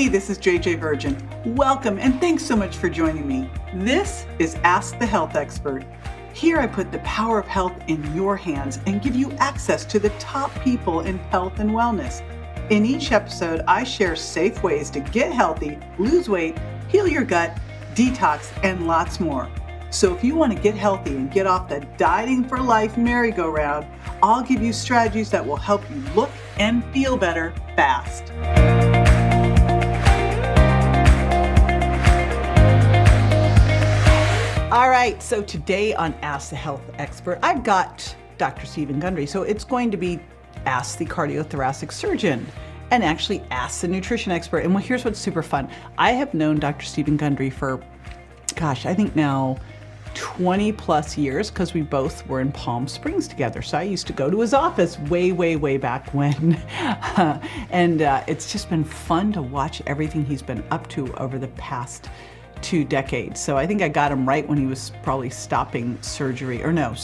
this is JJ Virgin. Welcome and thanks so much for joining me. This is Ask the Health Expert. Here I put the power of health in your hands and give you access to the top people in health and wellness. In each episode, I share safe ways to get healthy, lose weight, heal your gut, detox, and lots more. So if you want to get healthy and get off the dieting for life merry-go-round, I'll give you strategies that will help you look and feel better fast. All right, so today on Ask the Health Expert, I've got Dr. Stephen Gundry. So it's going to be Ask the Cardiothoracic Surgeon and actually Ask the Nutrition Expert. And well, here's what's super fun. I have known Dr. Stephen Gundry for, I think now 20 plus years because we both were in Palm Springs together. So I used to go to his office way back when. And it's just been fun to watch everything he's been up to over the past 2 decades. So I think I got him right when he was probably starting the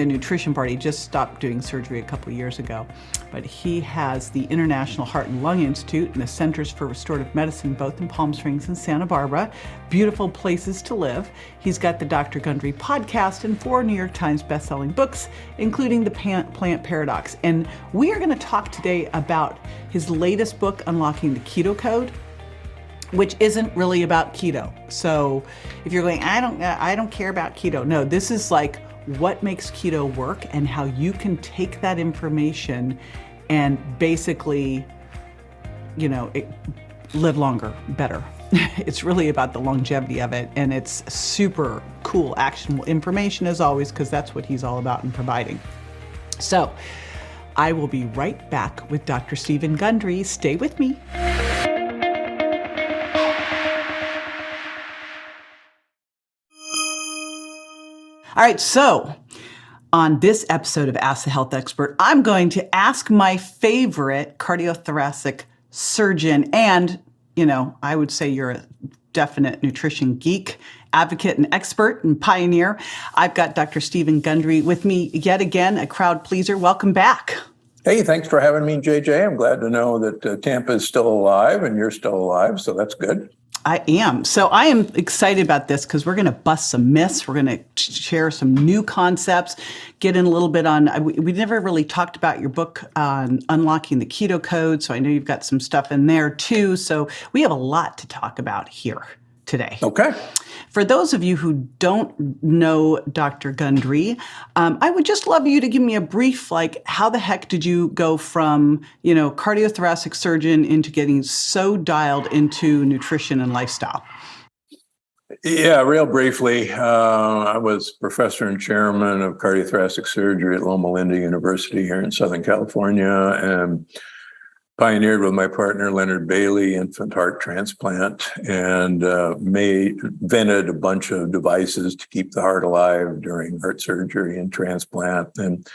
nutrition part. He just stopped doing surgery a couple of years ago. But he has the International Heart and Lung Institute and the Centers for Restorative Medicine, both in Palm Springs and Santa Barbara. Beautiful places to live. He's got the Dr. Gundry podcast and 4 New York Times bestselling books, including The Plant Paradox. And we are going to talk today about his latest book, Unlocking the Keto Code, which isn't really about keto. So if you're going, I don't care about keto. No, this is like what makes keto work and how you can take that information and basically, live longer, better. It's really about the longevity of it, and it's super cool, actionable information as always, because that's what he's all about in providing. So I will be right back with Dr. Stephen Gundry. Stay with me. All right, so on this episode of Ask the Health Expert, I'm going to ask my favorite cardiothoracic surgeon, and, I would say you're a definite nutrition geek, advocate and expert and pioneer. I've got Dr. Stephen Gundry with me yet again, a crowd pleaser. Welcome back. Hey, thanks for having me, JJ. I'm glad to know that Tampa is still alive and you're still alive, so that's good. I am. So I am excited about this because we're going to bust some myths. We're going to share some new concepts, get in a little bit on, we never really talked about your book on Unlocking the Keto Code. So I know you've got some stuff in there too. So we have a lot to talk about here today. Okay. For those of you who don't know Dr. Gundry, I would just love you to give me a brief, how the heck did you go from, cardiothoracic surgeon into getting so dialed into nutrition and lifestyle? Yeah, real briefly, I was professor and chairman of cardiothoracic surgery at Loma Linda University here in Southern California, and pioneered with my partner, Leonard Bailey, infant heart transplant, and invented a bunch of devices to keep the heart alive during heart surgery and transplant, and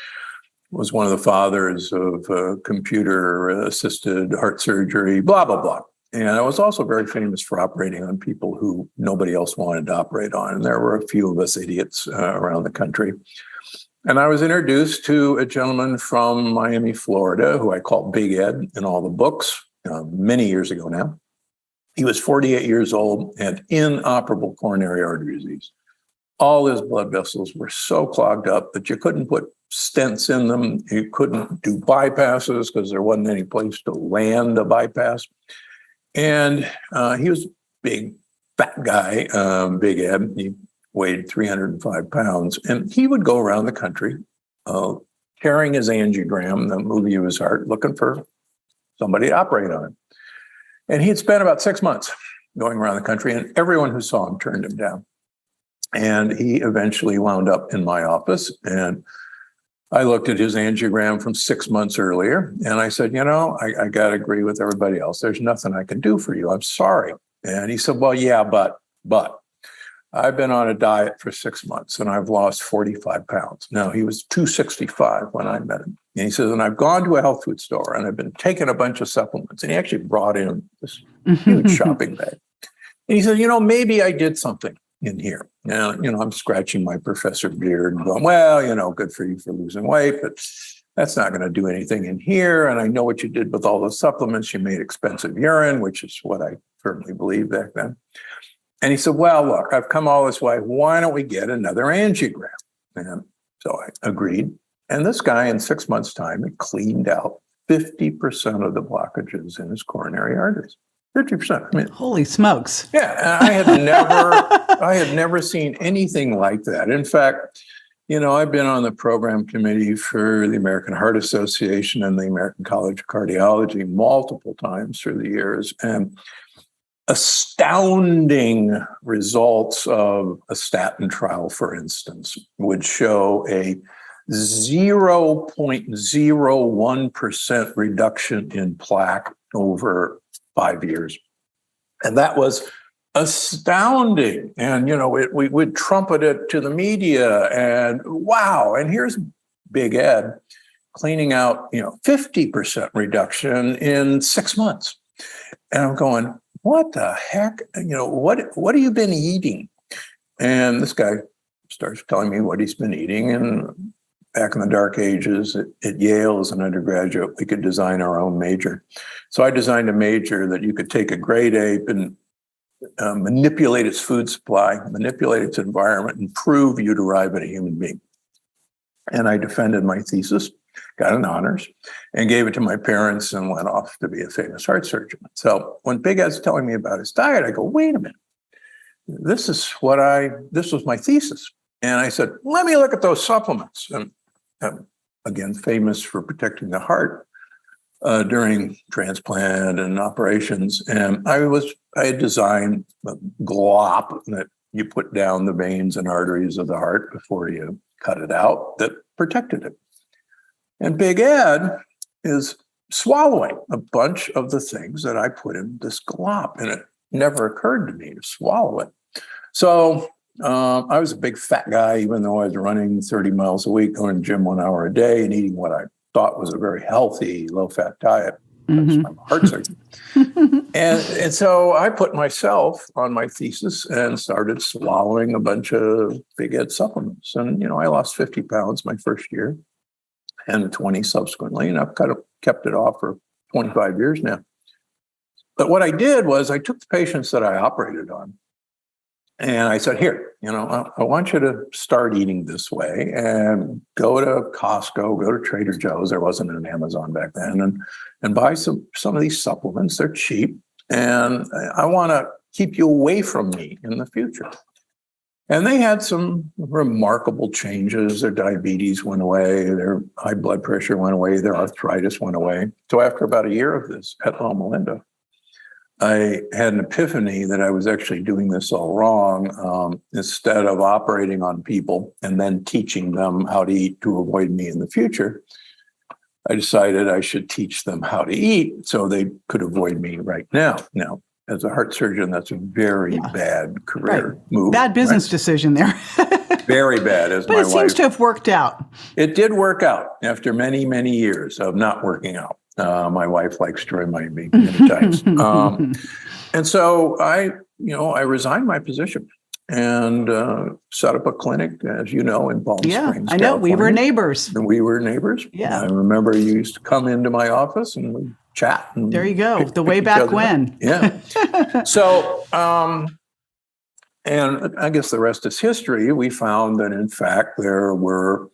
was one of the fathers of computer-assisted heart surgery, blah, blah, blah. And I was also very famous for operating on people who nobody else wanted to operate on. And there were a few of us idiots around the country. And I was introduced to a gentleman from Miami, Florida, who I call Big Ed in all the books many years ago now. He was 48 years old and inoperable coronary artery disease. All his blood vessels were so clogged up that you couldn't put stents in them. You couldn't do bypasses because there wasn't any place to land a bypass. And he was a big, fat guy, Big Ed. He weighed 305 pounds. And he would go around the country carrying his angiogram, the movie of his heart, looking for somebody to operate on him. And he'd spent about 6 months going around the country, and everyone who saw him turned him down. And he eventually wound up in my office. And I looked at his angiogram from 6 months earlier, and I said, I got to agree with everybody else. There's nothing I can do for you. I'm sorry. And he said, well, yeah, but I've been on a diet for 6 months and I've lost 45 pounds. Now, he was 265 when I met him. And he says, and I've gone to a health food store and I've been taking a bunch of supplements. And he actually brought in this huge shopping bag. And he said, maybe I did something in here. Now, I'm scratching my professor beard and going, well, good for you for losing weight, but that's not going to do anything in here. And I know what you did with all those supplements. You made expensive urine, which is what I firmly believed back then. And he said, well, look, I've come all this way. Why don't we get another angiogram? And so I agreed. And this guy, in 6 months' time, had cleaned out 50% of the blockages in his coronary arteries. 50%. I mean, holy smokes. Yeah, I had never seen anything like that. In fact, I've been on the program committee for the American Heart Association and the American College of Cardiology multiple times through the years, and astounding results of a statin trial, for instance, would show a 0.01% reduction in plaque over 5 years. And that was astounding. And, we would trumpet it to the media and wow. And here's Big Ed cleaning out, 50% reduction in 6 months. And I'm going, what the heck? What have you been eating? And this guy starts telling me what he's been eating. And back in the dark ages at Yale as an undergraduate, we could design our own major. So I designed a major that you could take a great ape and manipulate its food supply, manipulate its environment, and prove you'd arrive at a human being. And I defended my thesis, got an honors, and gave it to my parents and went off to be a famous heart surgeon. So when Big Ed's telling me about his diet, I go, wait a minute. This was my thesis. And I said, let me look at those supplements. And again, famous for protecting the heart during transplant and operations. And I had designed a glop that you put down the veins and arteries of the heart before you cut it out that protected it. And Big Ed is swallowing a bunch of the things that I put in this glop, and it never occurred to me to swallow it. So I was a big fat guy, even though I was running 30 miles a week, going to the gym 1 hour a day and eating what I thought was a very healthy, low-fat diet. I'm a heart surgeon. And so I put myself on my thesis and started swallowing a bunch of Big Ed supplements. And, I lost 50 pounds my first year and 20 subsequently. And I've kept it off for 25 years now. But what I did was I took the patients that I operated on and I said, here, I want you to start eating this way and go to Costco, go to Trader Joe's. There wasn't an Amazon back then, and buy some of these supplements. They're cheap. And I want to keep you away from me in the future. And they had some remarkable changes. Their diabetes went away. Their high blood pressure went away. Their arthritis went away. So after about a year of this at Loma Linda, I had an epiphany that I was actually doing this all wrong. Instead of operating on people and then teaching them how to eat to avoid me in the future, I decided I should teach them how to eat so they could avoid me right now. Now, as a heart surgeon, that's a very bad career move. Bad business decision there. Very bad, but it seems to have worked out. It did work out after many, many years of not working out. My wife likes to remind me many times. And so I resigned my position and set up a clinic, as you know, in Palm Springs, I know. California. We were neighbors. We were neighbors. Yeah. I remember you used to come into my office and we'd chat. And there you go. The way back when. Yeah. So, and I guess the rest is history. We found that, in fact, there were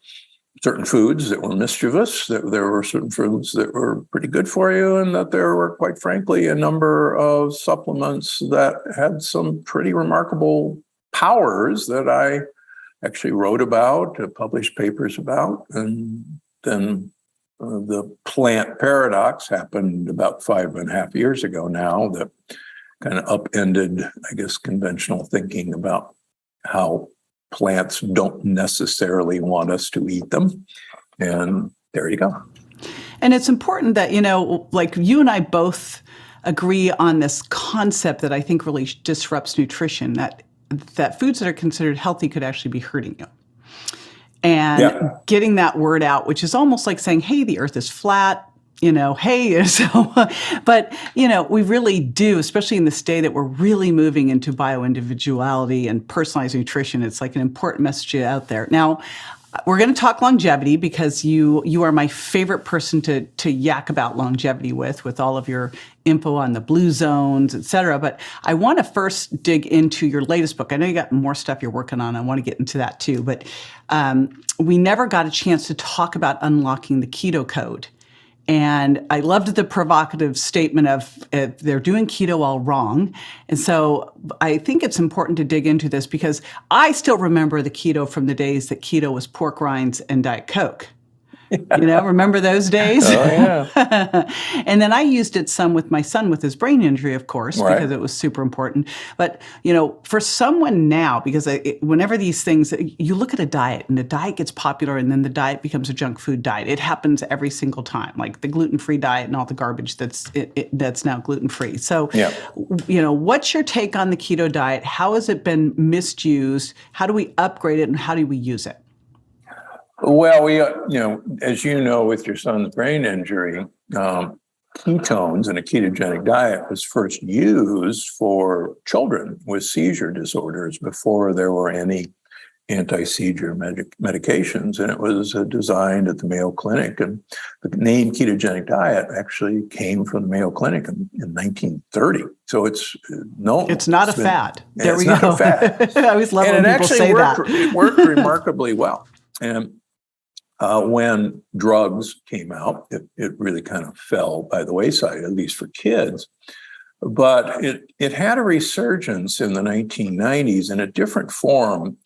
certain foods that were mischievous, that there were certain foods that were pretty good for you, and that there were, quite frankly, a number of supplements that had some pretty remarkable powers that I actually wrote about, published papers about. And then the plant paradox happened about 5.5 years ago now that kind of upended, I guess, conventional thinking about how plants don't necessarily want us to eat them. And there you go. And it's important that, like you and I both agree on this concept that I think really disrupts nutrition, that foods that are considered healthy could actually be hurting you. And getting that word out, which is almost like saying, hey, the earth is flat. Hey, so, but, we really do, especially in this day that we're really moving into bioindividuality and personalized nutrition. It's like an important message out there. Now, We're going to talk longevity because you are my favorite person to yak about longevity with all of your info on the blue zones, et cetera. But I want to first dig into your latest book. I know you got more stuff you're working on. I want to get into that too. But we never got a chance to talk about unlocking the Keto Code. And I loved the provocative statement of they're doing keto all wrong. And so I think it's important to dig into this because I still remember the keto from the days that keto was pork rinds and Diet Coke. Remember those days? Oh, yeah. And then I used it some with my son with his brain injury, of course, Right. because it was super important. But, for someone now, because whenever these things, you look at a diet and the diet gets popular and then the diet becomes a junk food diet. It happens every single time, like the gluten-free diet and all the garbage that's now gluten-free. So, Yeah. What's your take on the keto diet? How has it been misused? How do we upgrade it and how do we use it? Well, we, as you know, with your son's brain injury, ketones and a ketogenic diet was first used for children with seizure disorders before there were any anti-seizure medications. And it was designed at the Mayo Clinic. And the name ketogenic diet actually came from the Mayo Clinic in 1930. So it's known. It's not a fad. There we go. go. It's not a fad. I always love when people say that. It worked remarkably well. And when drugs came out, it really kind of fell by the wayside, at least for kids. But it had a resurgence in the 1990s in a different form.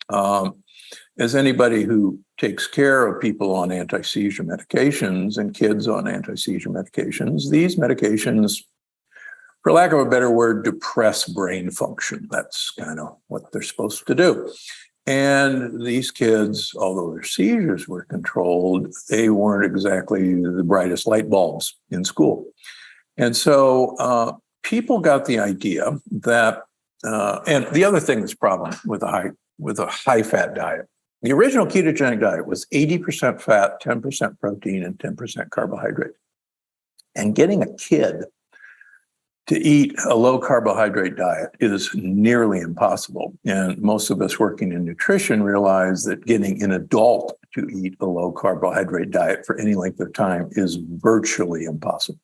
As anybody who takes care of people on anti-seizure medications and kids on anti-seizure medications, these medications, for lack of a better word, depress brain function. That's kind of what they're supposed to do. And these kids, although their seizures were controlled, they weren't exactly the brightest light bulbs in school. And so people got the idea that, and the other thing that's a problem with a high-fat diet, the original ketogenic diet was 80% fat, 10% protein, and 10% carbohydrate. And getting a kid to eat a low carbohydrate diet is nearly impossible. And most of us working in nutrition realize that getting an adult to eat a low carbohydrate diet for any length of time is virtually impossible.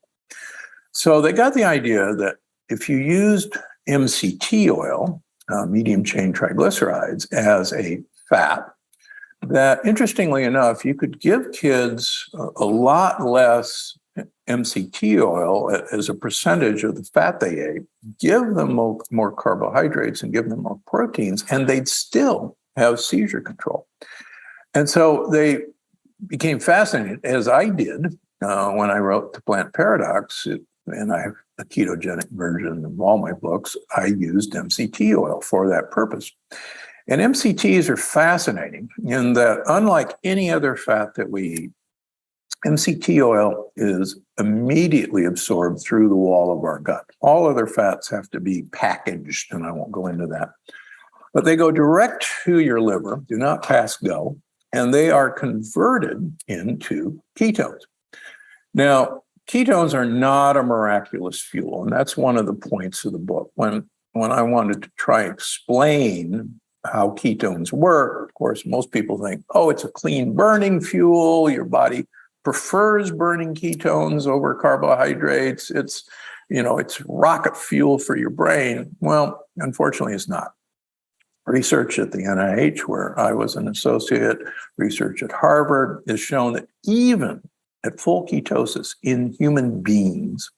So they got the idea that if you used MCT oil, medium chain triglycerides, as a fat, that interestingly enough, you could give kids a lot less MCT oil as a percentage of the fat they ate, give them more carbohydrates and give them more proteins, and they'd still have seizure control. And so they became fascinated, as I did when I wrote The Plant Paradox, and I have a ketogenic version of all my books. I used MCT oil for that purpose. And MCTs are fascinating in that, unlike any other fat that we eat, MCT oil is immediately absorbed through the wall of our gut. All other fats have to be packaged, and I won't go into that. But they go direct to your liver, do not pass go, and they are converted into ketones. Now, ketones are not a miraculous fuel, and that's one of the points of the book. When I wanted to try and explain how ketones work, of course, most people think, oh, it's a clean burning fuel, your body prefers burning ketones over carbohydrates. It's rocket fuel for your brain. Well, unfortunately, it's not. Research at the NIH, where I was an associate, research at Harvard, has shown that even at full ketosis in human beings,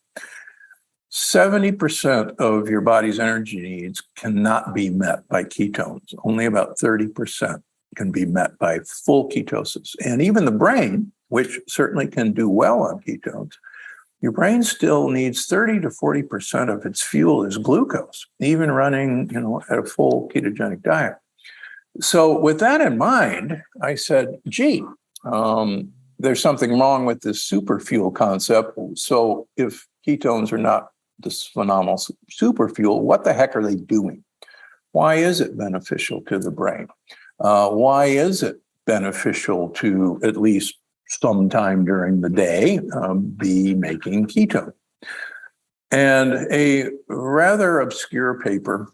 70% of your body's energy needs cannot be met by ketones. Only about 30% can be met by full ketosis. And even the brain, which certainly can do well on ketones, your brain still needs 30 to 40% of its fuel as glucose, even running, at a full ketogenic diet. So with that in mind, I said, there's something wrong with this super fuel concept. So if ketones are not this phenomenal super fuel, what the heck are they doing? Why is it beneficial to the brain? Why is it beneficial to, at least sometime during the day, be making ketone? And a rather obscure paper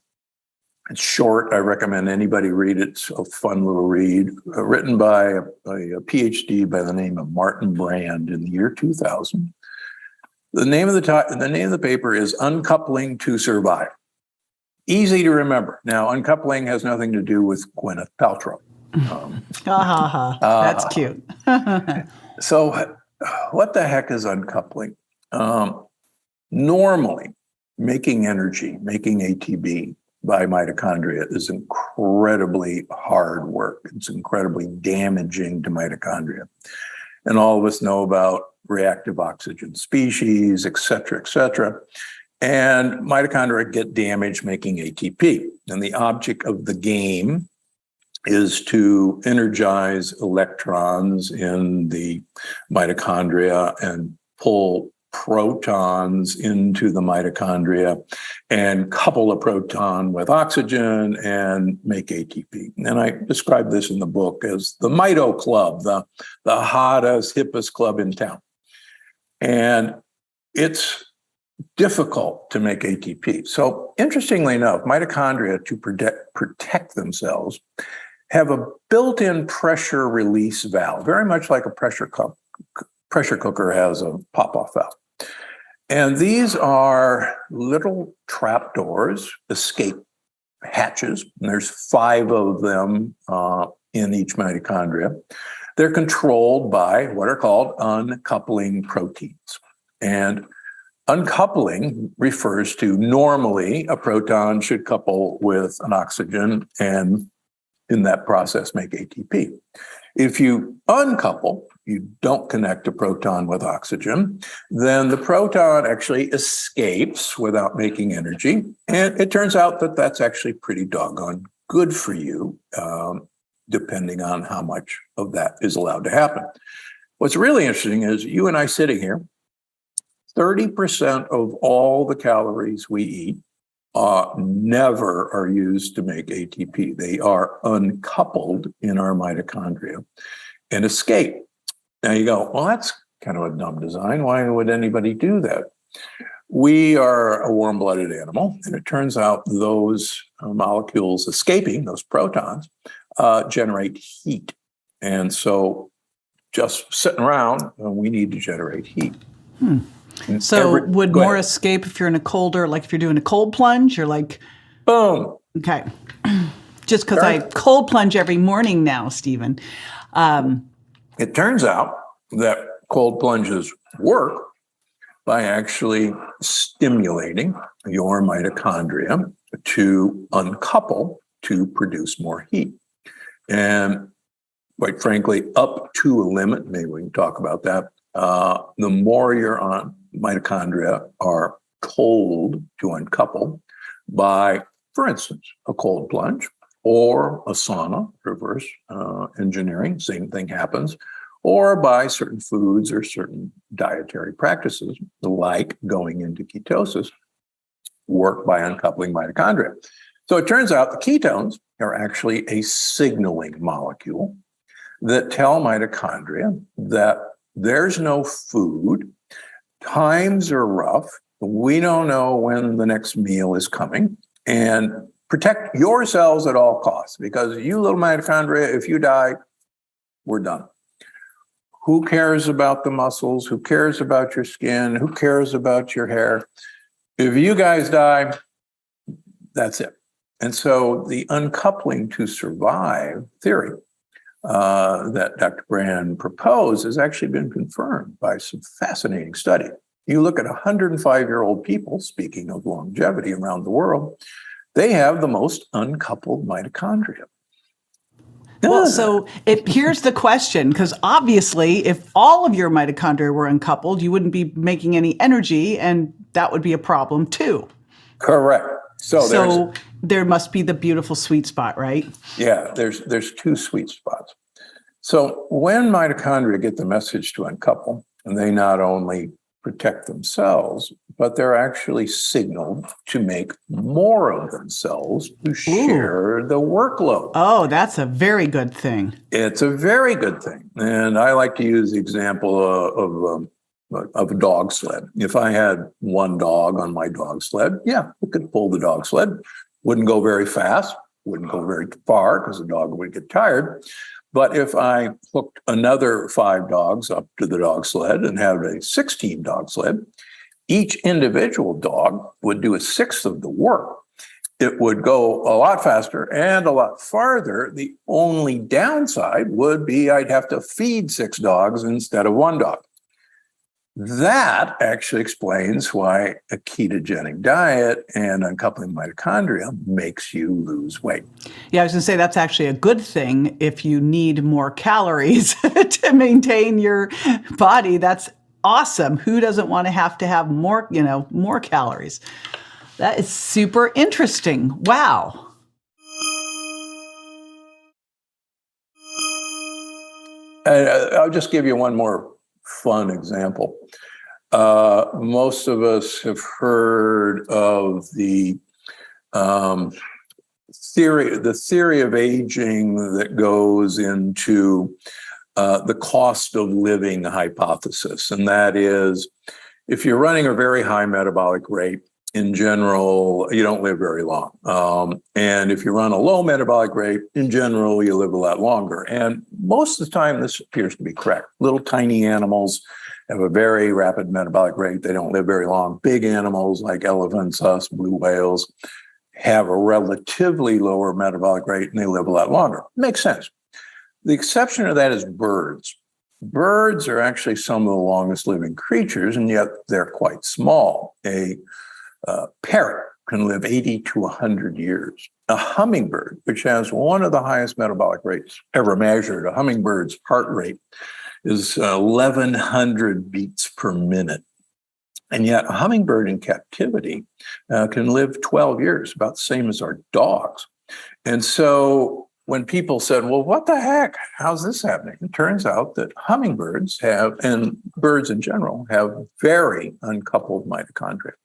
It's short. I recommend anybody read it. It's a fun little read, written by a PhD by the name of Martin Brand in the year 2000. The name of the paper is Uncoupling to Survive. Easy to remember. Now, uncoupling has nothing to do with Gwyneth Paltrow. That's cute. So, what the heck is uncoupling? Normally, making energy, making ATP by mitochondria is incredibly hard work. It's incredibly damaging to mitochondria. And all of us know about reactive oxygen species, et cetera, et cetera. And mitochondria get damaged making ATP. And the object of the game is to energize electrons in the mitochondria and pull protons into the mitochondria and couple a proton with oxygen and make ATP. And I describe this in the book as the Mito Club, the hottest, hippest club in town. And it's difficult to make ATP. So interestingly enough, mitochondria, to protect themselves, have a built-in pressure release valve, very much like a pressure cooker has a pop-off valve. And these are little trapdoors, escape hatches. And there's 5 of them in each mitochondria. They're controlled by what are called uncoupling proteins. And uncoupling refers to normally a proton should couple with an oxygen and in that process make ATP. If you uncouple, you don't connect a proton with oxygen, then the proton actually escapes without making energy. And it turns out that that's actually pretty doggone good for you, depending on how much of that is allowed to happen. What's really interesting is you and I sitting here, 30% of all the calories we eat never are used to make ATP. They are uncoupled in our mitochondria and escape. Now you go, well, that's kind of a dumb design. Why would anybody do that? We are a warm-blooded animal, and it turns out those molecules escaping, those protons, generate heat. And so just sitting around, we need to generate heat. So would more escape if you're in a colder, like if you're doing a cold plunge, you're like, boom. Okay. Just because I cold plunge every morning now, Stephen. It turns out that cold plunges work by actually stimulating your mitochondria to uncouple to produce more heat. And quite frankly, up to a limit, maybe we can talk about that, the more your mitochondria are told to uncouple by, for instance, a cold plunge or a sauna, reverse engineering, same thing happens, or by certain foods or certain dietary practices, like going into ketosis, work by uncoupling mitochondria. So it turns out the ketones are actually a signaling molecule that tell mitochondria that there's no food, times are rough, we don't know when the next meal is coming, and protect your cells at all costs, because you little mitochondria, if you die, we're done. Who cares about the muscles? Who cares about your skin? Who cares about your hair? If you guys die, that's it. And so the uncoupling to survive theory that Dr. Brand proposed has actually been confirmed by some fascinating study. You look at 105-year-old people, speaking of longevity around the world, they have the most uncoupled mitochondria. Well, so here's the question, because obviously if all of your mitochondria were uncoupled, you wouldn't be making any energy, and that would be a problem too. Correct. So there must be the beautiful sweet spot, right? Yeah, there's 2 sweet spots. So when mitochondria get the message to uncouple, and they not only protect themselves, but they're actually signaled to make more of themselves to share the workload. Oh, that's a very good thing. It's a very good thing. And I like to use the example of a dog sled. If I had one dog on my dog sled, yeah, we could pull the dog sled. Wouldn't go very fast, wouldn't go very far because the dog would get tired. But if I hooked another 5 dogs up to the dog sled and had a 16 dog sled, each individual dog would do a sixth of the work. It would go a lot faster and a lot farther. The only downside would be I'd have to feed 6 dogs instead of 1 dog. That actually explains why a ketogenic diet and uncoupling mitochondria makes you lose weight. Yeah, I was going to say that's actually a good thing if you need more calories to maintain your body. That's awesome. Who doesn't want to have more, more calories? That is super interesting. Wow. I'll just give you one more fun example. Most of us have heard of the theory of aging that goes into the cost of living hypothesis. And that is, if you're running a very high metabolic rate, in general, you don't live very long. And if you run a low metabolic rate, in general, you live a lot longer. And most of the time, this appears to be correct. Little tiny animals have a very rapid metabolic rate. They don't live very long. Big animals like elephants, us, blue whales, have a relatively lower metabolic rate and they live a lot longer. Makes sense. The exception to that is birds. Birds are actually some of the longest living creatures, and yet they're quite small. A parrot can live 80 to 100 years. A hummingbird, which has one of the highest metabolic rates ever measured, a hummingbird's heart rate is 1,100 beats per minute. And yet a hummingbird in captivity can live 12 years, about the same as our dogs. And so when people said, well, what the heck? How's this happening? It turns out that hummingbirds have, and birds in general, have very uncoupled mitochondria.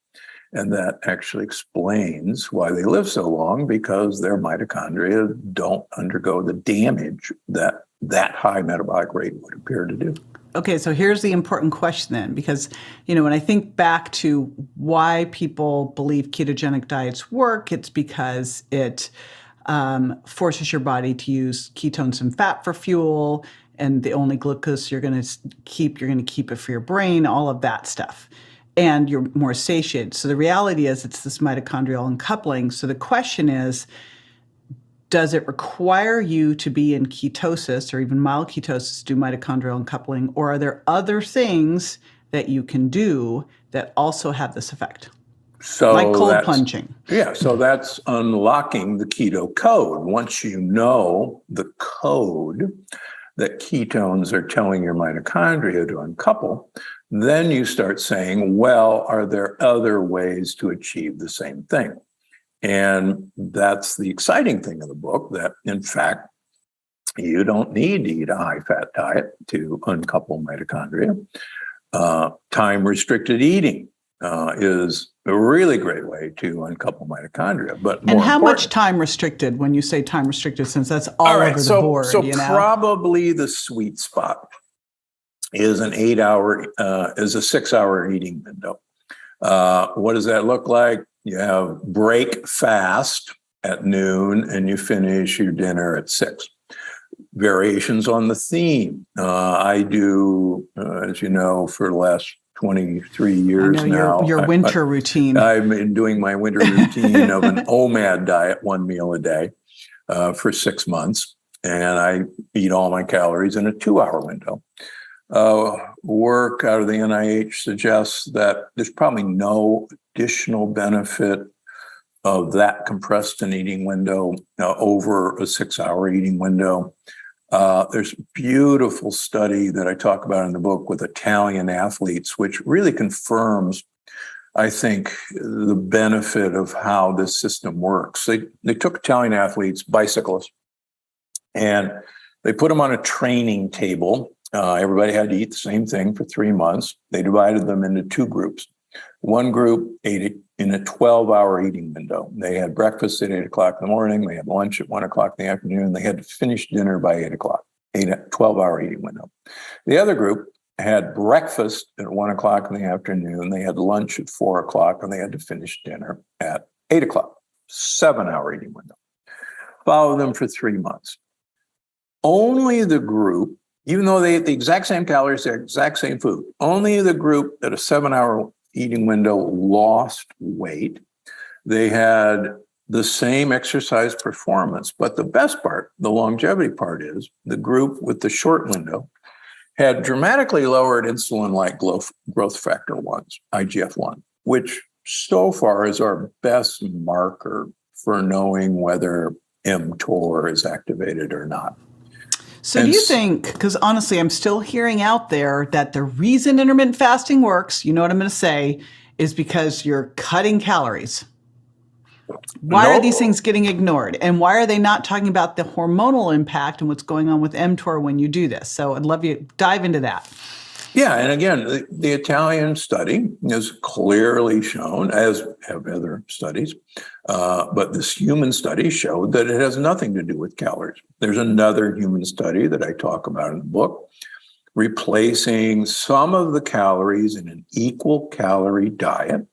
And that actually explains why they live so long, because their mitochondria don't undergo the damage that high metabolic rate would appear to do. Okay, so here's the important question then, because, when I think back to why people believe ketogenic diets work, it's because it forces your body to use ketones and fat for fuel, and the only glucose you're going to keep it for your brain, all of that stuff. And you're more satiated. So the reality is it's this mitochondrial uncoupling. So the question is, does it require you to be in ketosis or even mild ketosis to do mitochondrial uncoupling? Or are there other things that you can do that also have this effect? So like cold plunging. Yeah, so that's unlocking the keto code. Once you know the code that ketones are telling your mitochondria to uncouple, then you start saying, well, are there other ways to achieve the same thing? And that's the exciting thing of the book, that in fact, you don't need to eat a high-fat diet to uncouple mitochondria. Time-restricted eating is a really great way to uncouple mitochondria. But and how much time restricted when you say time restricted, since that's all over the board? So probably the sweet spot is a 6-hour eating window. What does that look like? You have break fast at noon and you finish your dinner at 6. Variations on the theme. I do, as you know, for the last 23 years now. Your winter routine. I've been doing my winter routine of an OMAD diet, 1 meal a day, for 6 months. And I eat all my calories in a 2-hour window. Work out of the NIH suggests that there's probably no additional benefit of that compressed an eating window over a 6-hour eating window. There's a beautiful study that I talk about in the book with Italian athletes, which really confirms, I think, the benefit of how this system works. They took Italian athletes, bicyclists, and they put them on a training table. Everybody had to eat the same thing for 3 months. They divided them into 2 groups. One group ate it in a 12-hour eating window. They had breakfast at 8 o'clock in the morning. They had lunch at 1 o'clock in the afternoon. They had to finish dinner by 8 o'clock, 12-hour eating window. The other group had breakfast at 1 o'clock in the afternoon. They had lunch at 4 o'clock, and they had to finish dinner at 8 o'clock. 7-hour eating window. Follow them for 3 months. Only the group, even though they ate the exact same calories, the exact same food, only the group at a 7-hour eating window lost weight. They had the same exercise performance. But the best part, the longevity part, is the group with the short window had dramatically lowered insulin-like growth factor 1s, IGF-1, which so far is our best marker for knowing whether mTOR is activated or not. So do you think, because honestly, I'm still hearing out there that the reason intermittent fasting works, you know what I'm going to say, is because you're cutting calories. Why are these things getting ignored? And why are they not talking about the hormonal impact and what's going on with mTOR when you do this? So I'd love you to dive into that. Yeah, and again, the Italian study has clearly shown, as have other studies, but this human study showed that it has nothing to do with calories. There's another human study that I talk about in the book, replacing some of the calories in an equal calorie diet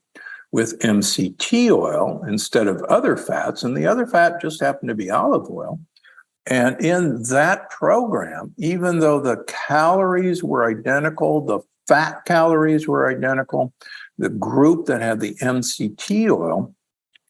with MCT oil instead of other fats, and the other fat just happened to be olive oil. And in that program, even though the calories were identical, the fat calories were identical, the group that had the MCT oil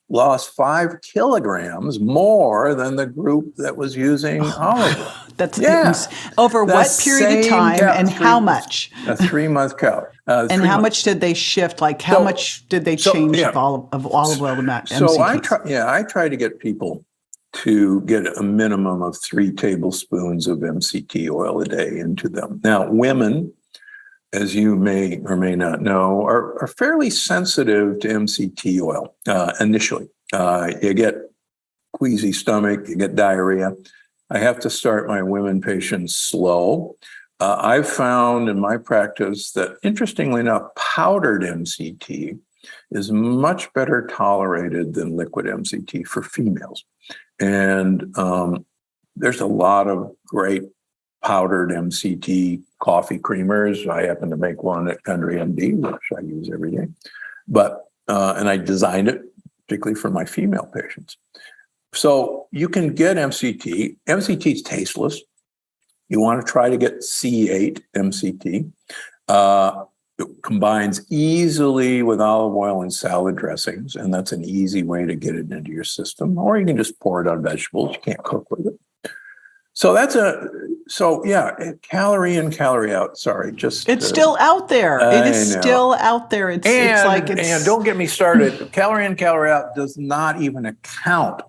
lost 5 kilograms more than the group that was using olive oil. That's over what period of time and how much? A 3-month calorie. And how much did they shift? Like how much did they change of olive oil to MCT? So I try to get people to get a minimum of 3 tablespoons of MCT oil a day into them. Now, women, as you may or may not know, are fairly sensitive to MCT oil initially. You get queasy stomach, you get diarrhea. I have to start my women patients slow. I've found in my practice that, interestingly enough, powdered MCT is much better tolerated than liquid MCT for females. And there's a lot of great powdered MCT coffee creamers. I happen to make one at Gundry MD, which I use every day. But and I designed it particularly for my female patients. So you can get MCT. MCT is tasteless. You want to try to get C8 MCT. It combines easily with olive oil and salad dressings, and that's an easy way to get it into your system. Or you can just pour it on vegetables. You can't cook with it. So calorie in, calorie out. Sorry, it's still out there. It is still out there. And don't get me started. Calorie in, calorie out does not even account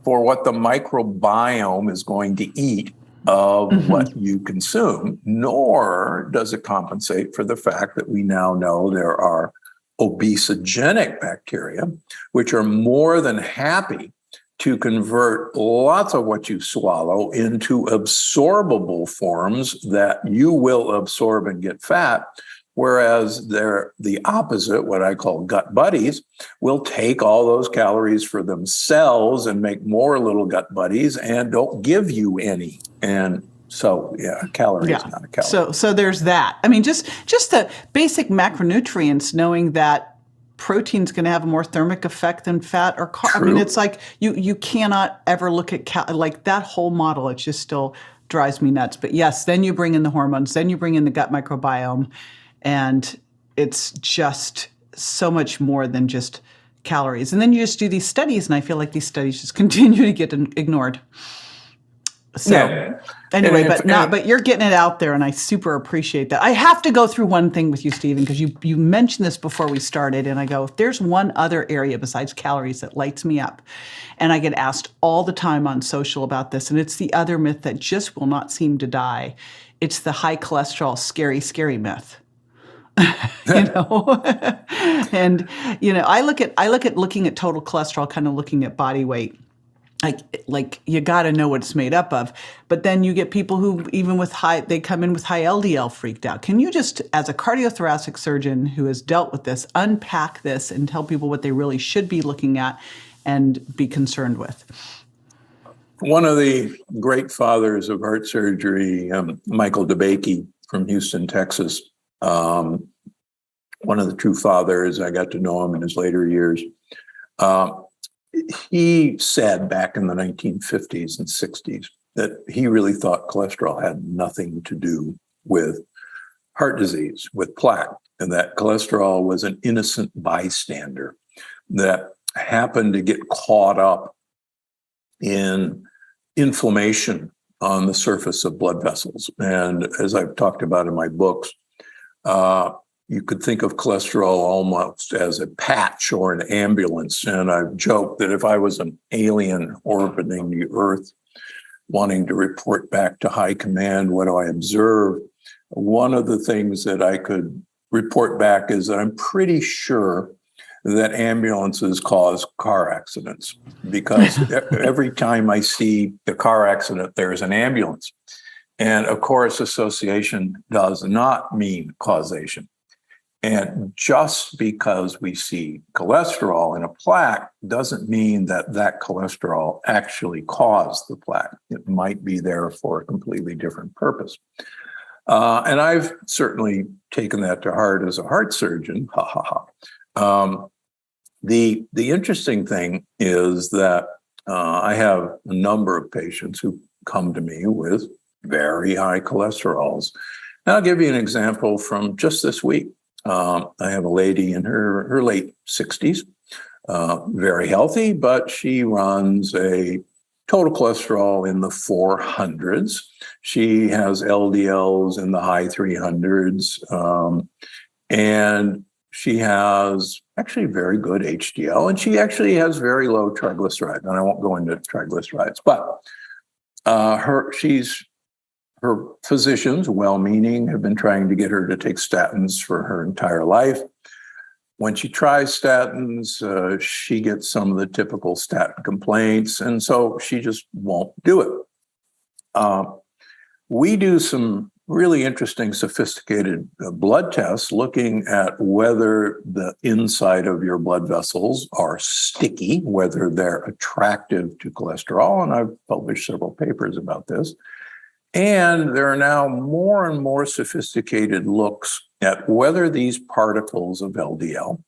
for what the microbiome is going to eat of what you consume, nor does it compensate for the fact that we now know there are obesogenic bacteria, which are more than happy to convert lots of what you swallow into absorbable forms that you will absorb and get fat. Whereas they're the opposite, what I call gut buddies, will take all those calories for themselves and make more little gut buddies and don't give you any. And so, calorie is not a calorie. So there's that. I mean, just the basic macronutrients, knowing that protein's going to have a more thermic effect than fat or carb. I mean, it's like you cannot ever look at like that whole model. It just still drives me nuts. But yes, then you bring in the hormones, then you bring in the gut microbiome. And it's just so much more than just calories. And then you just do these studies, and I feel like these studies just continue to get ignored. So anyway, but you're getting it out there, and I super appreciate that. I have to go through one thing with you, Stephen, because you mentioned this before we started, and I go, if there's one other area besides calories that lights me up, and I get asked all the time on social about this, and it's the other myth that just will not seem to die. It's the high cholesterol, scary myth. And I look at looking at total cholesterol, kind of looking at body weight. Like you got to know what it's made up of. But then you get people who even with they come in with high LDL freaked out. Can you just, as a cardiothoracic surgeon who has dealt with this, unpack this and tell people what they really should be looking at and be concerned with? One of the great fathers of heart surgery, Michael DeBakey from Houston, Texas, one of the true fathers. I got to know him in his later years. he said back in the 1950s and 60s that he really thought cholesterol had nothing to do with heart disease, with plaque, and that cholesterol was an innocent bystander that happened to get caught up in inflammation on the surface of blood vessels. And as I've talked about in my books, you could think of cholesterol almost as a patch or an ambulance. And I've joked that if I was an alien orbiting the Earth, wanting to report back to high command, what do I observe? One of the things that I could report back is that I'm pretty sure that ambulances cause car accidents, because every time I see a car accident, there's an ambulance. And of course, association does not mean causation. And just because we see cholesterol in a plaque doesn't mean that that cholesterol actually caused the plaque. It might be there for a completely different purpose. And I've certainly taken that to heart as a heart surgeon. The interesting thing is that I have a number of patients who come to me with very high cholesterols. And I'll give you an example from just this week. I have a lady in her late 60s, very healthy, but she runs a total cholesterol in the 400s. She has LDLs in the high 300s, and she has actually very good HDL, and she actually has very low triglycerides. And I won't go into triglycerides, but her physicians, well-meaning, have been trying to get her to take statins for her entire life. When she tries statins, she gets some of the typical statin complaints, and so she just won't do it. We do some really interesting, sophisticated blood tests looking at whether the inside of your blood vessels are sticky, whether they're attractive to cholesterol, and I've published several papers about this. And there are now more and more sophisticated looks at whether these particles of LDL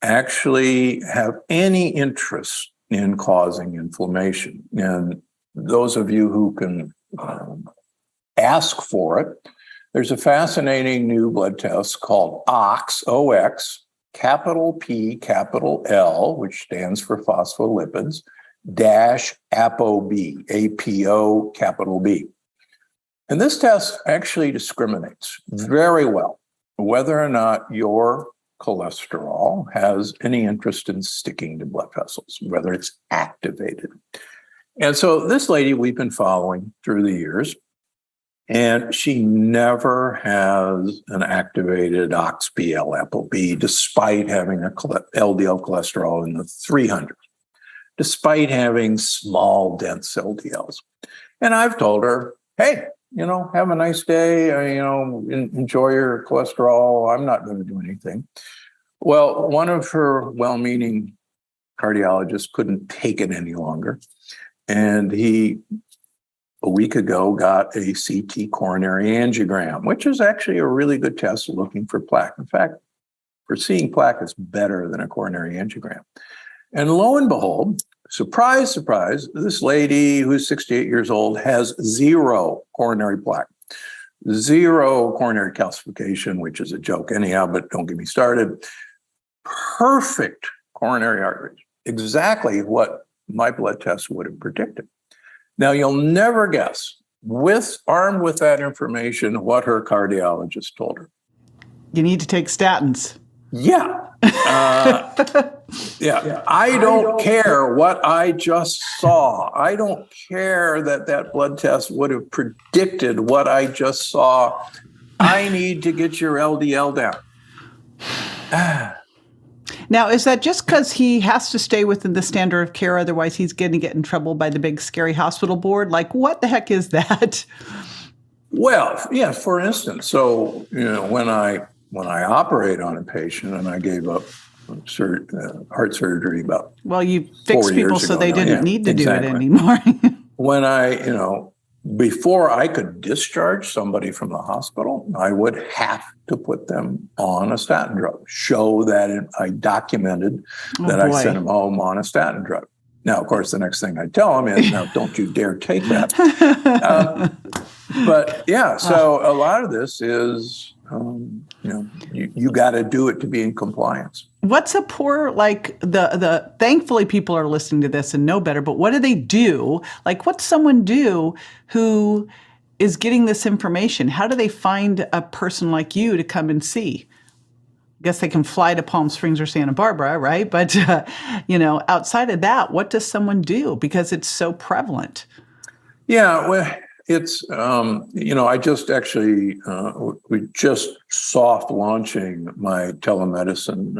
actually have any interest in causing inflammation. And those of you who can ask for it, there's a fascinating new blood test called OX, O-X, capital P, capital L, which stands for phospholipids, dash ApoB, A-P-O, capital B. And this test actually discriminates very well whether or not your cholesterol has any interest in sticking to blood vessels, whether it's activated. And so this lady we've been following through the years, and she never has an activated OXPL ApoB, despite having a LDL cholesterol in the 300s, despite having small, dense LDLs. And I've told her, hey, have a nice day, enjoy your cholesterol. I'm not going to do anything. Well, one of her well-meaning cardiologists couldn't take it any longer. And he, a week ago, got a CT coronary angiogram, which is actually a really good test looking for plaque. In fact, for seeing plaque, it's better than a coronary angiogram. And lo and behold, surprise, surprise, this lady who's 68 years old has zero coronary plaque, zero coronary calcification, which is a joke anyhow, but don't get me started. Perfect coronary arteries, exactly what my blood test would have predicted. Now, you'll never guess, armed with that information, what her cardiologist told her. You need to take statins. Yeah. Yeah. I don't care what I just saw. I don't care that blood test would have predicted what I just saw. I need to get your LDL down. Now, is that just because he has to stay within the standard of care, otherwise he's going to get in trouble by the big scary hospital board? Like, what the heck is that? Well, yeah, for instance, so, when I operate on a patient, and I gave up heart surgery you fixed people so they didn't need to exactly. do it anymore. When I, before I could discharge somebody from the hospital, I would have to put them on a statin drug, show that I documented that I sent them home on a statin drug. Now, of course, the next thing I tell them is, now, don't you dare take that. But yeah, so a lot of this is, you got to do it to be in compliance. What's a poor, thankfully people are listening to this and know better, but what do they do? Like, what's someone do who is getting this information? How do they find a person like you to come and see? I guess they can fly to Palm Springs or Santa Barbara, right? But, outside of that, what does someone do? Because it's so prevalent. Yeah, well, it's, I just actually, we just soft launching my telemedicine,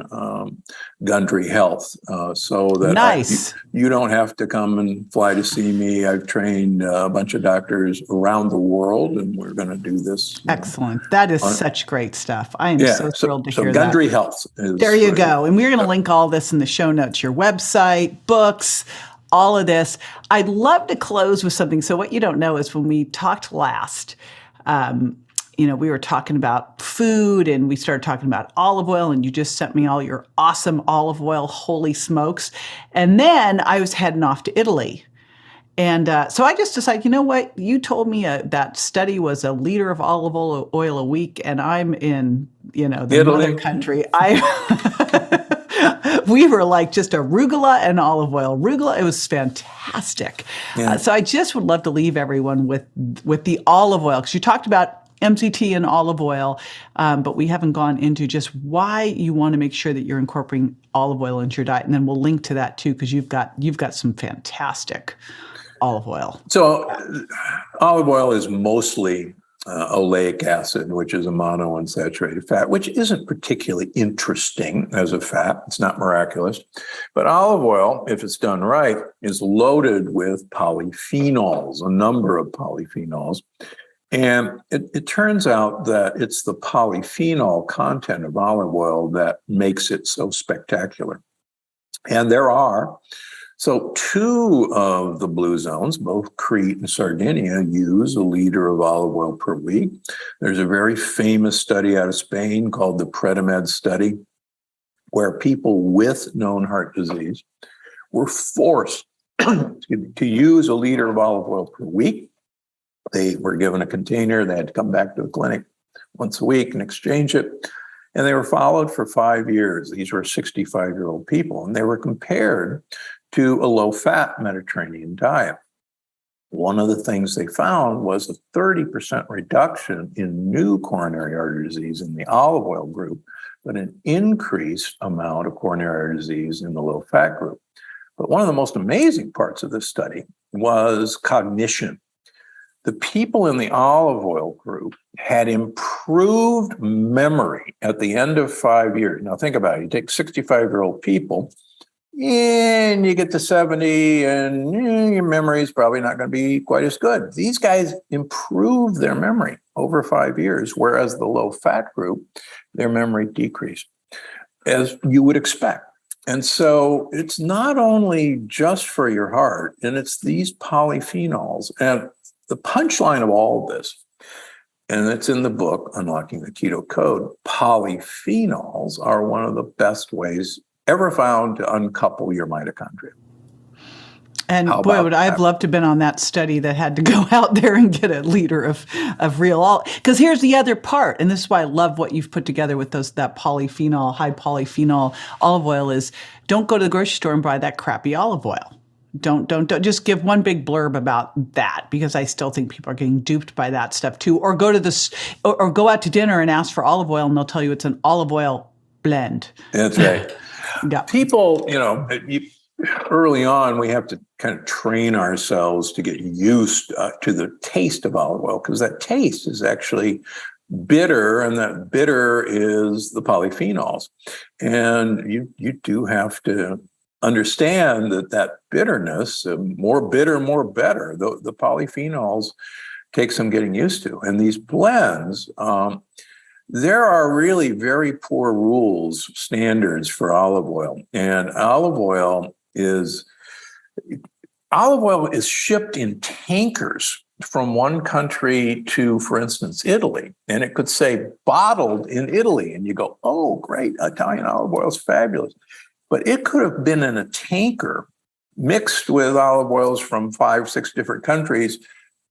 Gundry Health, so that nice. You don't have to come and fly to see me. I've trained a bunch of doctors around the world, and we're going to do this. Excellent. That is such great stuff. I am so thrilled to hear that. So Gundry Health is. There you go. And we're going to link all this in the show notes, your website, books, all of this. I'd love to close with something. So what you don't know is when we talked last, we were talking about food and we started talking about olive oil, and you just sent me all your awesome olive oil, holy smokes. And then I was heading off to Italy. And so I just decided, you know what? You told me that study was a liter of olive oil a week, and I'm in, the mother country. We were like just arugula and olive oil. Arugula, it was fantastic. Yeah. So I just would love to leave everyone with the olive oil, because you talked about MCT and olive oil, but we haven't gone into just why you want to make sure that you're incorporating olive oil into your diet. And then we'll link to that too, because you've got some fantastic olive oil. So olive oil is mostly oleic acid, which is a monounsaturated fat, which isn't particularly interesting as a fat. It's not miraculous. But olive oil, if it's done right, is loaded with polyphenols, a number of polyphenols. And it turns out that it's the polyphenol content of olive oil that makes it so spectacular. And so two of the blue zones, both Crete and Sardinia, use a liter of olive oil per week. There's a very famous study out of Spain called the Predimed study, where people with known heart disease were forced to use a liter of olive oil per week. They were given a container. They had to come back to the clinic once a week and exchange it. And they were followed for 5 years. These were 65-year-old people, and they were compared to a low-fat Mediterranean diet. One of the things they found was a 30% reduction in new coronary artery disease in the olive oil group, but an increased amount of coronary artery disease in the low-fat group. But one of the most amazing parts of this study was cognition. The people in the olive oil group had improved memory at the end of 5 years. Now think about it. You take 65-year-old people, and you get to 70, and your memory is probably not going to be quite as good. These guys improve their memory over 5 years, whereas the low-fat group, their memory decreased, as you would expect. And so it's not only just for your heart, and it's these polyphenols. And the punchline of all of this, and it's in the book, Unlocking the Keto Code, polyphenols are one of the best ways ever found to uncouple your mitochondria. And boy, would I have loved to have been on that study that had to go out there and get a liter of real olive. Because here's the other part, and this is why I love what you've put together with that polyphenol, high polyphenol olive oil is, don't go to the grocery store and buy that crappy olive oil. Don't just give one big blurb about that, because I still think people are getting duped by that stuff too. Or go to or go out to dinner and ask for olive oil, and they'll tell you it's an olive oil blend. That's right. Yeah. People, early on, we have to kind of train ourselves to get used to the taste of olive oil, because that taste is actually bitter, and that bitter is the polyphenols. And you do have to understand that bitterness, more bitter, more better. The polyphenols take some getting used to. And these blends, there are really very poor rules, standards for olive oil. And olive oil is shipped in tankers from one country to, for instance, Italy, and it could say bottled in Italy, and you go, oh, great, Italian olive oil is fabulous. But it could have been in a tanker mixed with olive oils from 5, 6 different countries,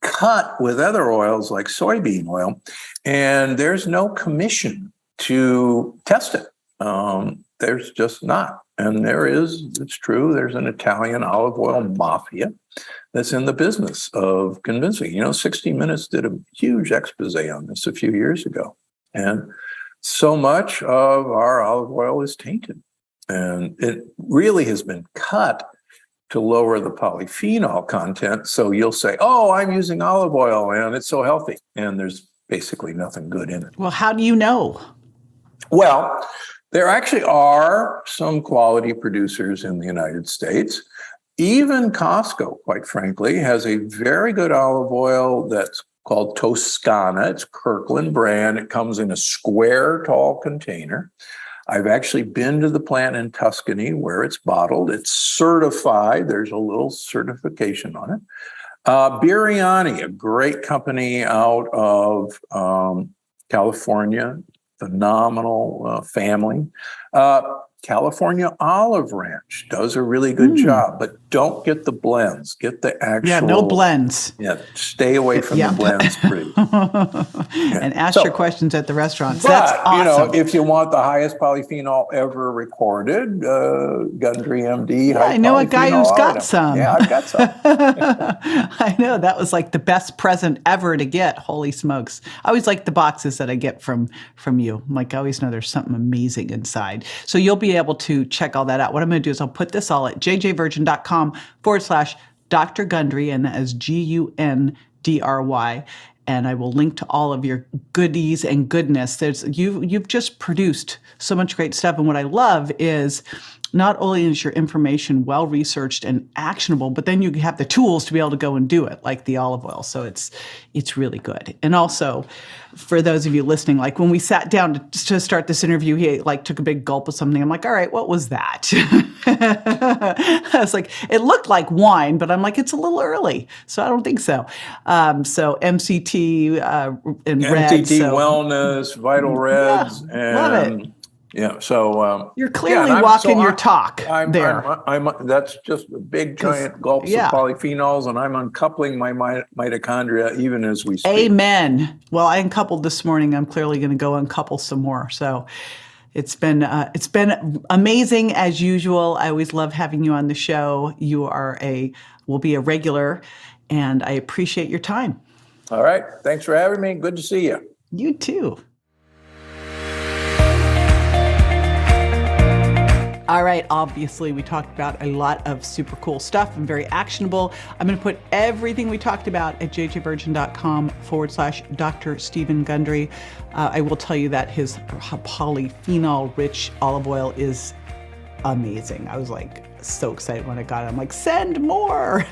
cut with other oils like soybean oil, and there's no commission to test it. There's just not. And it's true, there's an Italian olive oil mafia that's in the business of convincing. 60 Minutes did a huge expose on this a few years ago. And so much of our olive oil is tainted. And it really has been cut to lower the polyphenol content. So you'll say, oh, I'm using olive oil and it's so healthy. And there's basically nothing good in it. Well, how do you know? Well, there actually are some quality producers in the United States. Even Costco, quite frankly, has a very good olive oil that's called Toscana. It's Kirkland brand. It comes in a square tall container. I've actually been to the plant in Tuscany where it's bottled. It's certified. There's a little certification on it. Biryani, a great company out of California, phenomenal family. California Olive Ranch does a really good job, but don't get the blends. Get the actual. Yeah, no blends. Yeah, stay away from the blends, please. And ask your questions at the restaurants. But, that's awesome. if you want the highest polyphenol ever recorded, Gundry MD. Yeah, I know a guy who's got some. Yeah, I've got some. I know. That was like the best present ever to get. Holy smokes. I always like the boxes that I get from you. I'm like, I always know there's something amazing inside. So you'll be able to check all that out. What I'm going to do is I'll put this all at jjvirgin.com/Dr. Gundry, and that is Gundry. And I will link to all of your goodies and goodness. You've just produced so much great stuff. And what I love is not only is your information well-researched and actionable, but then you have the tools to be able to go and do it, like the olive oil. So it's really good. And also, for those of you listening, like when we sat down to start this interview, he took a big gulp of something. I'm like, all right, what was that? I was like, it looked like wine, but I'm like, it's a little early. So I don't think so. So MCT and red. MCT Wellness, Vital Reds. Yeah, love it. Yeah, so you're clearly walking your talk there. That's just a big giant gulps of polyphenols, and I'm uncoupling my mitochondria even as we speak. Amen. Well, I uncoupled this morning. I'm clearly going to go uncouple some more. So it's been amazing as usual. I always love having you on the show. You will be a regular, and I appreciate your time. All right. Thanks for having me. Good to see you. You too. All right, obviously we talked about a lot of super cool stuff and very actionable. I'm going to put everything we talked about at jjvirgin.com/Dr. Stephen Gundry. I will tell you that his polyphenol-rich olive oil is amazing. I was like so excited when I got it. I'm like, send more.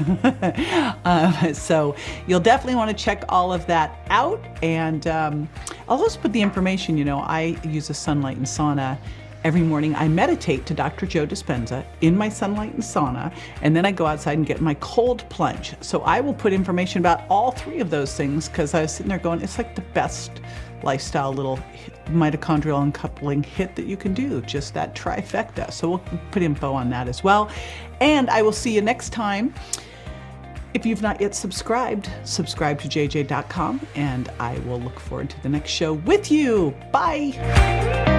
So you'll definitely want to check all of that out. And I'll also put the information, I use a sunlight and sauna. Every morning I meditate to Dr. Joe Dispenza in my sunlight and sauna, and then I go outside and get my cold plunge. So I will put information about all three of those things because I was sitting there going, it's like the best lifestyle little mitochondrial uncoupling hit that you can do, just that trifecta. So we'll put info on that as well. And I will see you next time. If you've not yet subscribe to jj.com, and I will look forward to the next show with you. Bye.